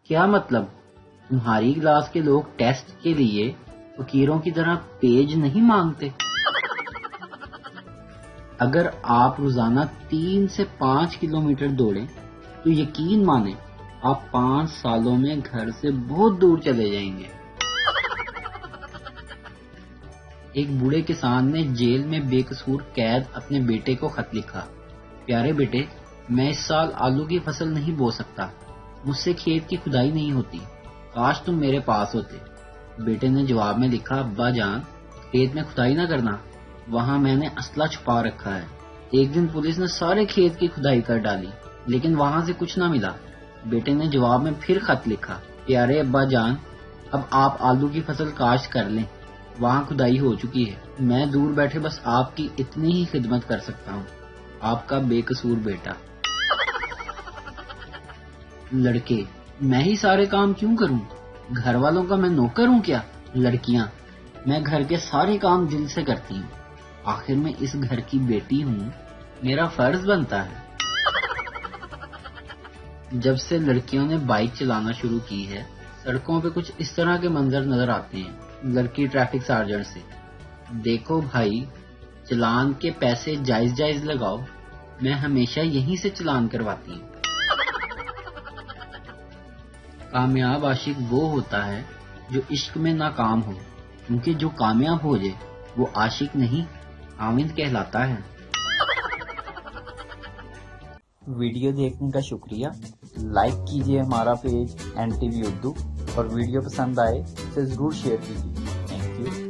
کیا مطلب؟ تمہاری کلاس کے لوگ ٹیسٹ کے لیے فقیروں کی طرح پیج نہیں مانگتے؟ اگر آپ روزانہ 3 سے 5 کلومیٹر دوڑیں تو یقین مانیں آپ 5 سالوں میں گھر سے بہت دور چلے جائیں گے۔ ایک بوڑھے کسان نے جیل میں بے قصور قید اپنے بیٹے کو خط لکھا، پیارے بیٹے، میں اس سال آلو کی فصل نہیں بو سکتا، مجھ سے کھیت کی کھدائی نہیں ہوتی، کاش تم میرے پاس ہوتے۔ بیٹے نے جواب میں لکھا، ابا جان، کھیت میں کھدائی نہ کرنا، وہاں میں نے اسلحہ چھپا رکھا ہے۔ ایک دن پولیس نے سارے کھیت کی کھدائی کر ڈالی لیکن وہاں سے کچھ نہ ملا۔ بیٹے نے جواب میں پھر خط لکھا، پیارے ابا جان، اب آپ آلو کی فصل کاشت کر لیں، وہاں کھدائی ہو چکی ہے، میں دور بیٹھے بس آپ کی اتنی ہی خدمت کر سکتا ہوں، آپ کا بے قصور بیٹا۔ لڑکے، میں ہی سارے کام کیوں کروں؟ گھر والوں کا میں نوکر ہوں کیا؟ لڑکیاں، میں گھر کے سارے کام دل سے کرتی ہوں، آخر میں اس گھر کی بیٹی ہوں، میرا فرض بنتا ہے۔ جب سے لڑکیوں نے بائک چلانا شروع کی ہے، سڑکوں پہ کچھ اس طرح کے منظر نظر آتے ہیں۔ لڑکی ٹریفک سارجنٹ سے، دیکھو بھائی، چلان کے پیسے جائز جائز لگاؤ، میں ہمیشہ یہیں سے چلان کرواتی ہوں۔ کامیاب عاشق وہ ہوتا ہے جو عشق میں ناکام ہو، کیونکہ جو کامیاب ہو جائے وہ عاشق نہیں، عامد کہلاتا ہے۔ ویڈیو دیکھنے کا شکریہ۔ لائک کیجیے ہمارا پیج NTV اردو، اور ویڈیو پسند آئے اسے ضرور شیئر کیجیے۔ Thank you.